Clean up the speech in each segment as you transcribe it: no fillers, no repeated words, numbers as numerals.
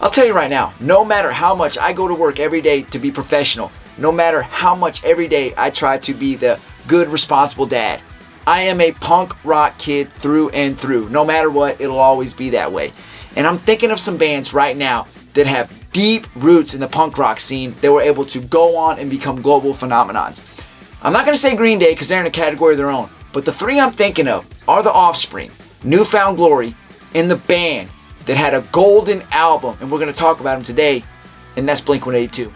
I'll tell you right now, no matter how much I go to work every day to be professional, no matter how much every day I try to be the good, responsible dad, I am a punk rock kid through and through. No matter what, it'll always be that way. And I'm thinking of some bands right now that have deep roots in the punk rock scene that were able to go on and become global phenomenons. I'm not going to say Green Day because they're in a category of their own, but the three I'm thinking of are The Offspring, New Found Glory, and the band that had a golden album, and we're going to talk about them today, and that's Blink-182.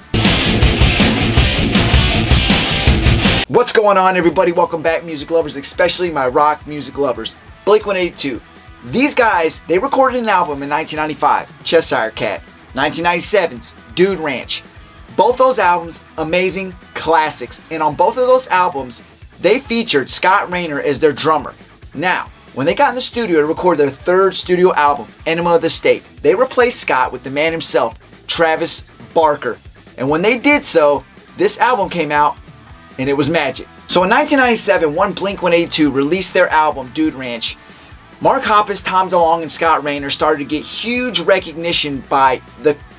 What's going on, everybody? Welcome back, music lovers, especially my rock music lovers. Blink-182. These guys, they recorded an album in 1995, Cheshire Cat. 1997's Dude Ranch. Both those albums, amazing classics. And on both of those albums, they featured Scott Raynor as their drummer. Now, when they got in the studio to record their third studio album, Enema of the State, they replaced Scott with the man himself, Travis Barker. And when they did so, this album came out and it was magic. So in 1997, when Blink-182 released their album, Dude Ranch, Mark Hoppus, Tom DeLonge, and Scott Raynor started to get huge recognition by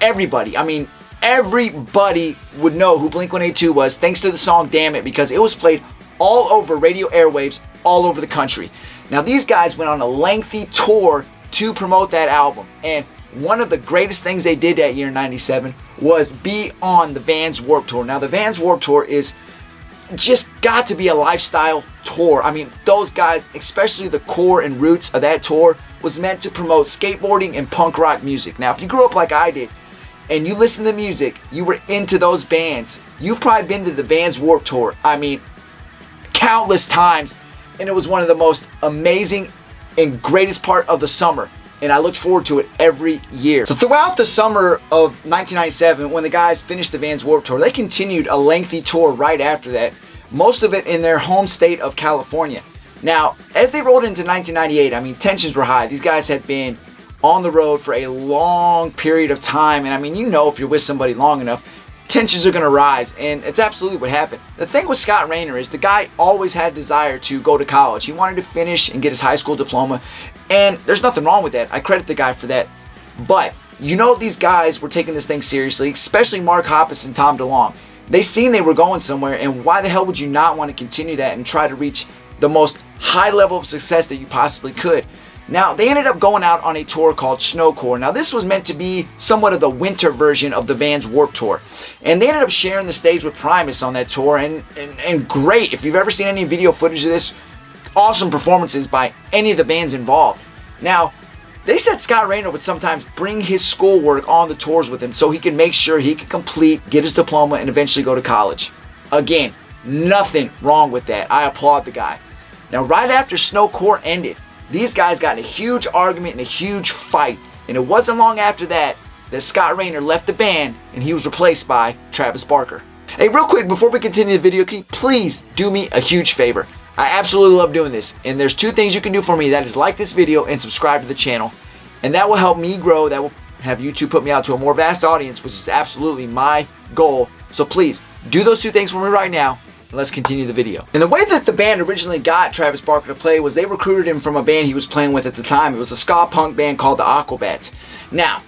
everybody. I mean, everybody would know who Blink-182 was thanks to the song Damn It, because it was played all over radio airwaves all over the country. Now, these guys went on a lengthy tour to promote that album, and one of the greatest things they did that year in 97 was be on the Vans Warped Tour. Now, the Vans Warped Tour is just got to be a lifestyle tour. I mean, those guys, especially the core and roots of that tour, was meant to promote skateboarding and punk rock music. Now, if you grew up like I did, and you listen to music, you were into those bands, you've probably been to the Vans Warped Tour. I mean, countless times. And it was one of the most amazing and greatest part of the summer. And I looked forward to it every year. So throughout the summer of 1997, when the guys finished the Vans Warped Tour, they continued a lengthy tour right after that. Most of it in their home state of California. Now, as they rolled into 1998, I mean, tensions were high. These guys had been on the road for a long period of time. And I mean, you know, if you're with somebody long enough, tensions are going to rise, and it's absolutely what happened. The thing with Scott Raynor is the guy always had a desire to go to college. He wanted to finish and get his high school diploma, and there's nothing wrong with that. I credit the guy for that. But you know, these guys were taking this thing seriously, especially Mark Hoppus and Tom DeLonge. They seen they were going somewhere, and why the hell would you not want to continue that and try to reach the most high level of success that you possibly could? Now, they ended up going out on a tour called Snowcore. Now, this was meant to be somewhat of the winter version of the Vans Warped Tour. And they ended up sharing the stage with Primus on that tour. And great, if you've ever seen any video footage of this, awesome performances by any of the bands involved. Now, they said Scott Raynor would sometimes bring his schoolwork on the tours with him so he could make sure he could complete, get his diploma, and eventually go to college. Again, nothing wrong with that. I applaud the guy. Now, right after Snowcore ended, these guys got in a huge argument and a huge fight, and it wasn't long after that Scott Raynor left the band and he was replaced by Travis Barker. Hey, real quick, before we continue the video, can you please do me a huge favor? I absolutely love doing this, and there's two things you can do for me. That is like this video and subscribe to the channel, and that will help me grow. That will have YouTube put me out to a more vast audience, which is absolutely my goal. So please, do those two things for me right now. Let's continue the video. And the way that the band originally got Travis Barker to play was they recruited him from a band he was playing with at the time. It was a ska punk band called the Aquabats. Now,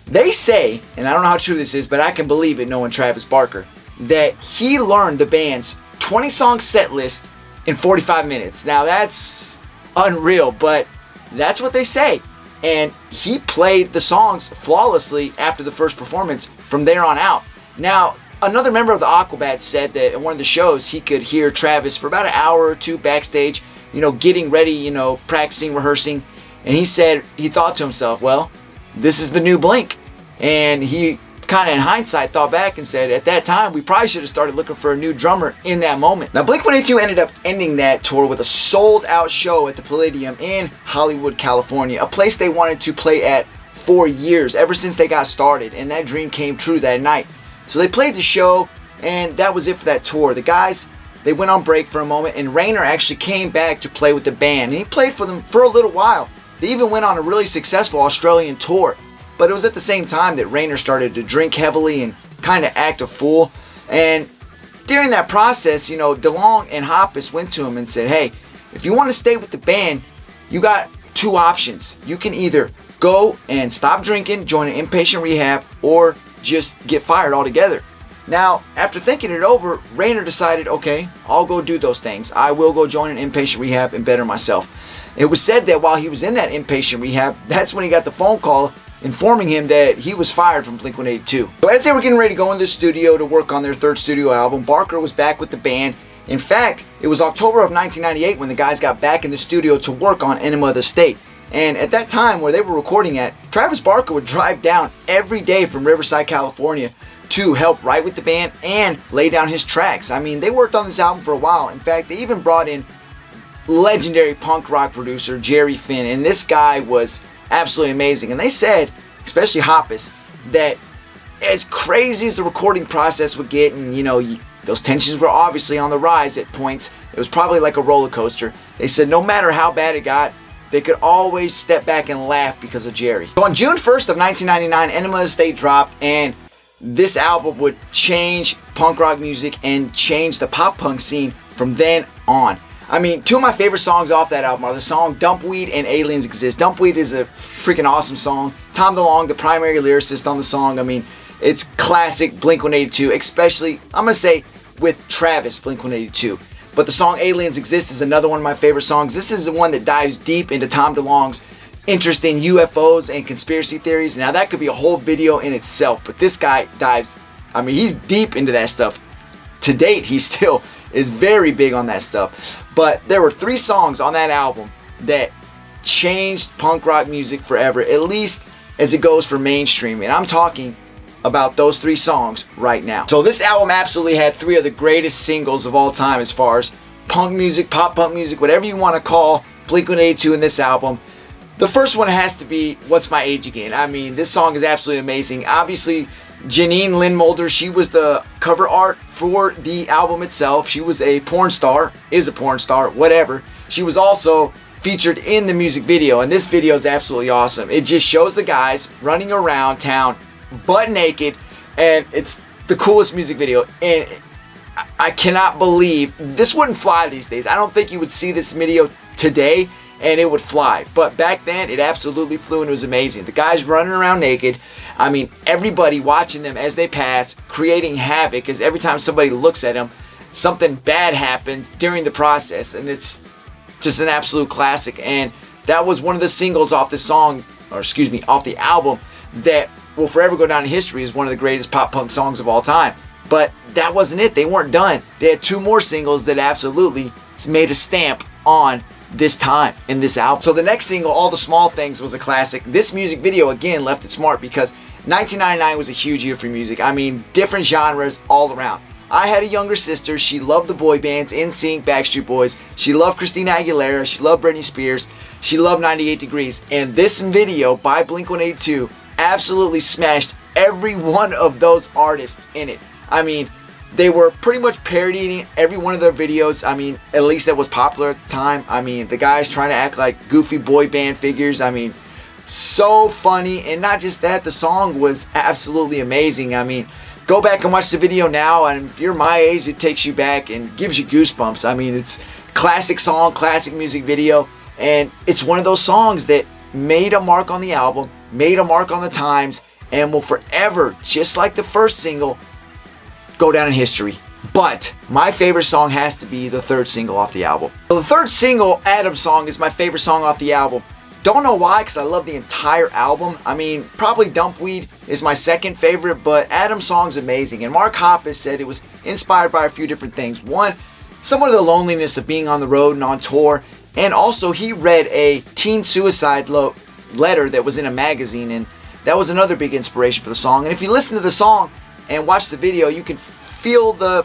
they say, and I don't know how true this is, but I can believe it knowing Travis Barker, that he learned the band's 20-song set list in 45 minutes. Now, that's unreal, but that's what they say. And he played the songs flawlessly after the first performance from there on out. Now, another member of the Aquabats said that in one of the shows he could hear Travis for about an hour or two backstage, you know, getting ready, you know, practicing, rehearsing. And he said he thought to himself, well, this is the new Blink. And he kind of in hindsight thought back and said, at that time, we probably should have started looking for a new drummer in that moment. Now, Blink-182 ended up ending that tour with a sold-out show at the Palladium in Hollywood, California, a place they wanted to play at for years, ever since they got started. And that dream came true that night. So they played the show, and that was it for that tour. The guys, they went on break for a moment, and Raynor actually came back to play with the band. And he played for them for a little while. They even went on a really successful Australian tour. But it was at the same time that Raynor started to drink heavily and kind of act a fool. And during that process, you know, DeLonge and Hoppus went to him and said, hey, if you want to stay with the band, you got two options. You can either go and stop drinking, join an inpatient rehab, or just get fired altogether. Now, after thinking it over, Rayner decided, okay, I'll go do those things. I will go join an inpatient rehab and better myself. It was said that while he was in that inpatient rehab, that's when he got the phone call informing him that he was fired from Blink-182. So as they were getting ready to go in the studio to work on their third studio album, Barker was back with the band. In fact, it was October of 1998 when the guys got back in the studio to work on Enema of the State. And at that time where they were recording at, Travis Barker would drive down every day from Riverside, California to help write with the band and lay down his tracks. I mean, they worked on this album for a while. In fact, they even brought in legendary punk rock producer Jerry Finn, and this guy was absolutely amazing. And they said, especially Hoppus, that as crazy as the recording process would get, and those tensions were obviously on the rise at points, it was probably like a roller coaster. They said no matter how bad it got, they could always step back and laugh because of Jerry. So on June 1st of 1999, Enema of the State dropped, and this album would change punk rock music and change the pop punk scene from then on. I mean, two of my favorite songs off that album are the song Dumpweed and Aliens Exist. Dumpweed is a freaking awesome song. Tom DeLonge, the primary lyricist on the song, I mean, it's classic Blink-182, especially, I'm going to say, with Travis Blink-182. But the song Aliens Exist is another one of my favorite songs. This is the one that dives deep into Tom DeLonge's interest in UFOs and conspiracy theories. Now, that could be a whole video in itself, but this guy dives, I mean, he's deep into that stuff. To date, he still is very big on that stuff. But there were 3 songs on that album that changed punk rock music forever, at least as it goes for mainstream. And I'm talking about those 3 songs right now. So this album absolutely had 3 of the greatest singles of all time as far as punk music, pop punk music, whatever you want to call Blink-182 in this album. The first one has to be What's My Age Again. I mean, this song is absolutely amazing. Obviously, Janine Lynn Mulder, she was the cover art for the album itself. She was a porn star, is a porn star, whatever. She was also featured in the music video, and this video is absolutely awesome. It just shows the guys running around town butt naked, and it's the coolest music video. And I cannot believe this wouldn't fly these days. I don't think you would see this video today and it would fly, but back then it absolutely flew, and it was amazing. The guys running around naked, I mean, everybody watching them as they pass, creating havoc, because every time somebody looks at them, something bad happens during the process, and it's just an absolute classic. And that was one of the singles off the song, or excuse me, off the album that will forever go down in history as one of the greatest pop punk songs of all time. But that wasn't it. They weren't done. They had 2 more singles that absolutely made a stamp on this time in this album. So the next single, All the Small Things, was a classic. This music video again left it smart because 1999 was a huge year for music. I mean, different genres all around. I had a younger sister. She loved the boy bands, NSYNC, Backstreet Boys. She loved Christina Aguilera. She loved Britney Spears. She loved 98 Degrees. And this video by Blink-182 absolutely smashed every one of those artists in it. I mean, they were pretty much parodying every one of their videos. I mean, at least that was popular at the time. I mean, the guys trying to act like goofy boy band figures. I mean, so funny. And not just that, the song was absolutely amazing. I mean, go back and watch the video now, and if you're my age, it takes you back and gives you goosebumps. I mean, it's classic song, classic music video, and it's one of those songs that made a mark on the album, made a mark on the times, and will forever, just like the first single, go down in history. But my favorite song has to be the 3rd single off the album. So the 3rd single, Adam's Song, is my favorite song off the album. Don't know why, because I love the entire album. I mean, probably Dumpweed is my 2nd favorite, but Adam's Song's amazing. And Mark Hoppus said it was inspired by a few different things. One, somewhat of the loneliness of being on the road and on tour. And also, he read a teen suicide letter that was in a magazine, and that was another big inspiration for the song. And if you listen to the song and watch the video, you can feel the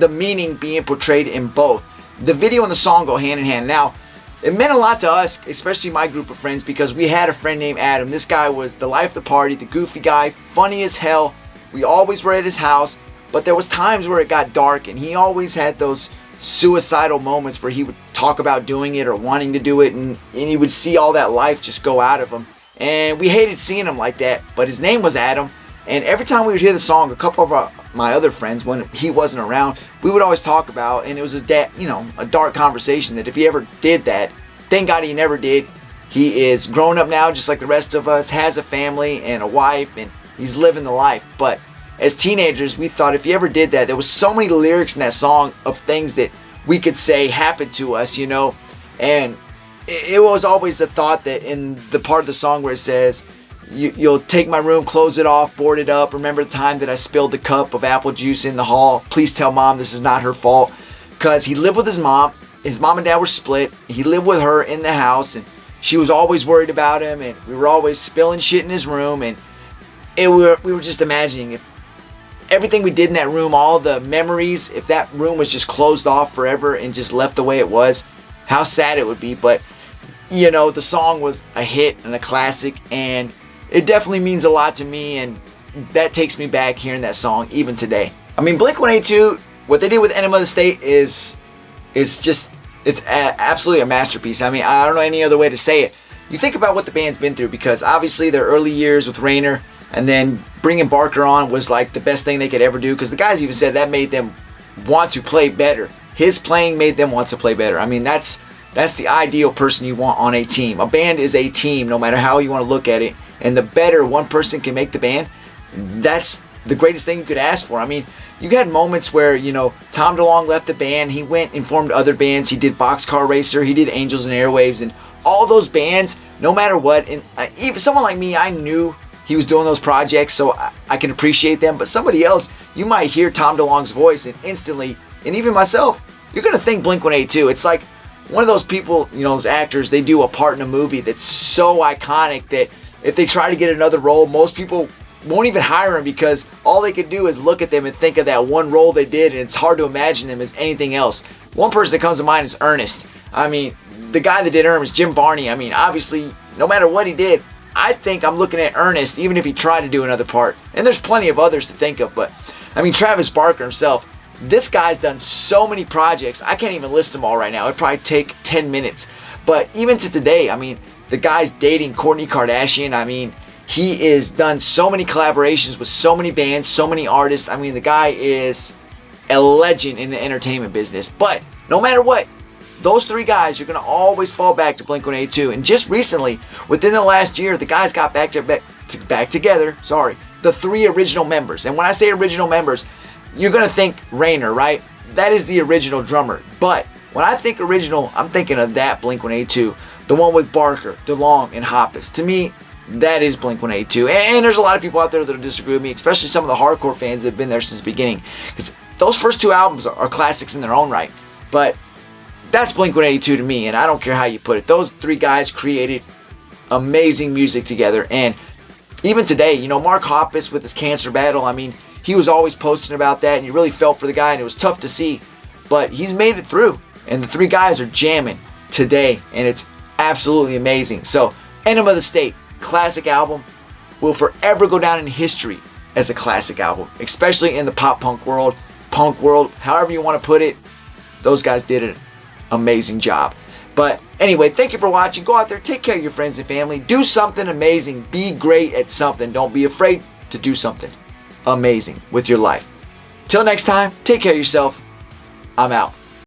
meaning being portrayed in both. The video and the song go hand in hand. Now, it meant a lot to us, especially my group of friends, because we had a friend named Adam. This guy was the life of the party, the goofy guy, funny as hell. We always were at his house, but there was times where it got dark, and he always had those suicidal moments where he would talk about doing it or wanting to do it, and he would see all that life just go out of him. And we hated seeing him like that, but his name was Adam. And every time we would hear the song, a couple of my other friends, when he wasn't around, we would always talk about, and it was a dark conversation that if he ever did that, thank God he never did, He is grown up now just like the rest of us, has a family and a wife, and he's living the life. But as teenagers, we thought if he ever did that, there was so many lyrics in that song of things that we could say happened to us, you know. And it was always the thought that in the part of the song where it says, you'll take my room, close it off, board it up. Remember the time that I spilled the cup of apple juice in the hall? Please tell mom this is not her fault. Because he lived with his mom. His mom and dad were split. He lived with her in the house, and she was always worried about him, and we were always spilling shit in his room. And we were just imagining if everything we did in that room, all the memories, if that room was just closed off forever and just left the way it was, how sad it would be. But, you know, the song was a hit and a classic, and it definitely means a lot to me, and that takes me back hearing that song even today. I mean, Blink-182, what they did with Enema of the State is just, it's absolutely a masterpiece. I mean, I don't know any other way to say it. You think about what the band's been through, because obviously their early years with Rayner and then bringing Barker on was like the best thing they could ever do, because the guys even said that made them want to play better. His playing made them want to play better. I mean, that's the ideal person you want on a team. A band is a team, no matter how you want to look at it. And the better one person can make the band, that's the greatest thing you could ask for. I mean, you had moments where, you know, Tom DeLonge left the band. He went and formed other bands. He did Boxcar Racer. He did Angels and Airwaves. And all those bands, no matter what, and even someone like me, I knew he was doing those projects, so I can appreciate them. But somebody else, you might hear Tom DeLonge's voice and instantly, and even myself, you're going to think Blink-182. It's like one of those people, you know, those actors, they do a part in a movie that's so iconic that if they try to get another role, most people won't even hire him, because all they could do is look at them and think of that one role they did, and it's hard to imagine them as anything else. One person that comes to mind is Ernest. I mean, the guy that did Ernest, Jim Varney, I mean, obviously, no matter what he did, I think I'm looking at Ernest, even if he tried to do another part. And there's plenty of others to think of, but, I mean, Travis Barker himself, this guy's done so many projects, I can't even list them all right now. It'd probably take 10 minutes. But even to today, I mean, the guy's dating Kourtney Kardashian. I mean, he is done so many collaborations with so many bands, so many artists. I mean, the guy is a legend in the entertainment business. But no matter what, those three guys, you're going to always fall back to Blink-182. And just recently, within the last year, the guys got back together. Sorry, the three original members. And when I say original members, you're going to think Rayner, right? That is the original drummer. But when I think original, I'm thinking of that Blink-182. The one with Barker, DeLonge, and Hoppus. To me, that is Blink-182. And there's a lot of people out there that will disagree with me, especially some of the hardcore fans that have been there since the beginning. Because those first two albums are classics in their own right. But that's Blink-182 to me, and I don't care how you put it. Those three guys created amazing music together. And even today, you know, Mark Hoppus with his cancer battle, I mean, he was always posting about that, and you really felt for the guy, and it was tough to see. But he's made it through. And the three guys are jamming today, and it's absolutely amazing. So, Enema of the State, classic album, will forever go down in history as a classic album, especially in the pop punk world, however you want to put it. Those guys did an amazing job. But anyway, thank you for watching. Go out there, take care of your friends and family, do something amazing, be great at something. Don't be afraid to do something amazing with your life. Till next time, take care of yourself. I'm out.